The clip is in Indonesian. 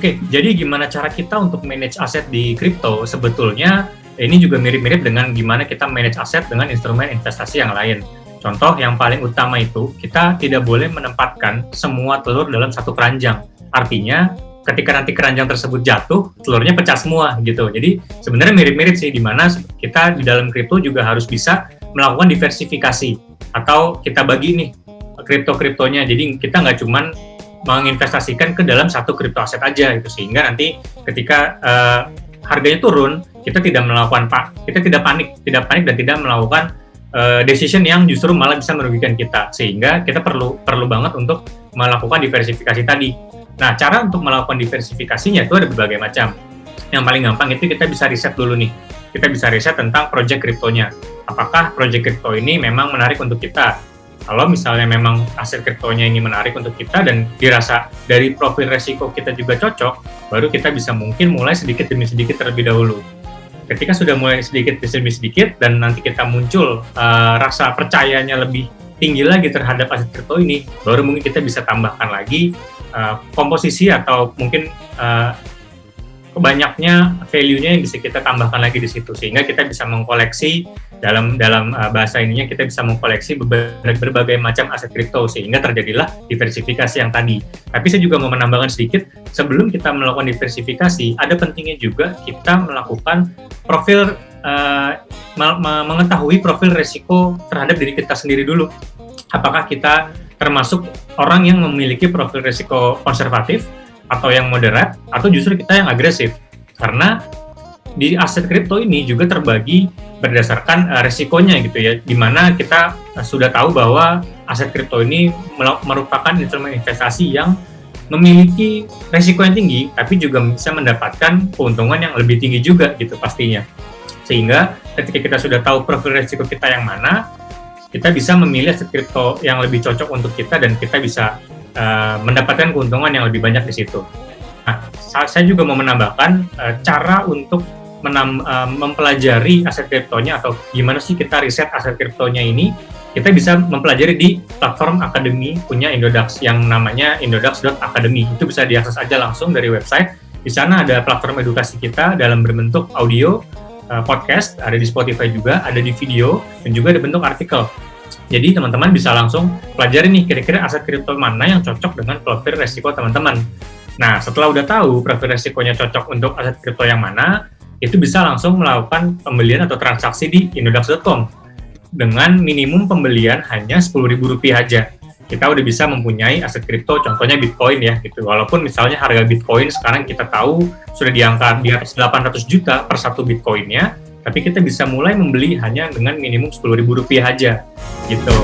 Oke, jadi gimana cara kita untuk manage aset di kripto? Sebetulnya ini juga mirip-mirip dengan gimana kita manage aset dengan instrumen investasi yang lain. Contoh yang paling utama itu, kita tidak boleh menempatkan semua telur dalam satu keranjang. Artinya, ketika nanti keranjang tersebut jatuh, telurnya pecah semua gitu. Jadi sebenarnya mirip-mirip sih, di mana kita di dalam kripto juga harus bisa melakukan diversifikasi. Atau kita bagi nih kripto-kriptonya, jadi kita nggak cuman menginvestasikan ke dalam satu kripto aset aja gitu, sehingga nanti ketika harganya turun kita tidak panik dan tidak melakukan decision yang justru malah bisa merugikan kita, sehingga kita perlu banget untuk melakukan diversifikasi tadi. Nah, cara untuk melakukan diversifikasinya itu ada berbagai macam. Yang paling gampang itu kita bisa riset dulu nih, kita bisa riset tentang project kriptonya, apakah project kripto ini memang menarik untuk kita. Kalau misalnya memang aset kriptonya ini menarik untuk kita dan dirasa dari profil resiko kita juga cocok, baru kita bisa mungkin mulai sedikit demi sedikit terlebih dahulu. Ketika sudah mulai sedikit demi sedikit dan nanti kita muncul rasa percayanya lebih tinggi lagi terhadap aset kripto ini, baru mungkin kita bisa tambahkan lagi komposisi atau mungkin banyaknya value-nya yang bisa kita tambahkan lagi di situ, sehingga kita bisa mengkoleksi dalam bahasa ininya, kita bisa mengkoleksi berbagai macam aset kripto, sehingga terjadilah diversifikasi yang tadi. Tapi saya juga mau menambahkan sedikit, sebelum kita melakukan diversifikasi, ada pentingnya juga kita melakukan profil mengetahui profil resiko terhadap diri kita sendiri dulu. Apakah kita termasuk orang yang memiliki profil resiko konservatif atau yang moderat, atau justru kita yang agresif. Karena di aset kripto ini juga terbagi berdasarkan resikonya gitu ya, dimana kita sudah tahu bahwa aset kripto ini merupakan instrumen investasi yang memiliki resiko yang tinggi, tapi juga bisa mendapatkan keuntungan yang lebih tinggi juga gitu pastinya. Sehingga ketika kita sudah tahu profil resiko kita yang mana, kita bisa memilih aset kripto yang lebih cocok untuk kita dan kita bisa mendapatkan keuntungan yang lebih banyak di situ. Nah, saya juga mau menambahkan cara untuk mempelajari aset kriptonya atau gimana sih kita riset aset kriptonya ini. Kita bisa mempelajari di platform akademi punya Indodax yang namanya indodax.academy. Itu bisa diakses aja langsung dari website. Di sana ada platform edukasi kita dalam berbentuk audio, podcast, ada di Spotify juga, ada di video, dan juga ada bentuk artikel. Jadi teman-teman bisa langsung pelajari nih kira-kira aset kripto mana yang cocok dengan profil resiko teman-teman. Nah, setelah udah tahu profil resikonya cocok untuk aset kripto yang mana, itu bisa langsung melakukan pembelian atau transaksi di indodax.com dengan minimum pembelian hanya Rp10.000 aja. Kita udah bisa mempunyai aset kripto, contohnya Bitcoin ya gitu. Walaupun misalnya harga Bitcoin sekarang kita tahu sudah di angka di atas 800 juta per satu Bitcoinnya, tapi kita bisa mulai membeli hanya dengan minimum Rp10.000 aja gitu.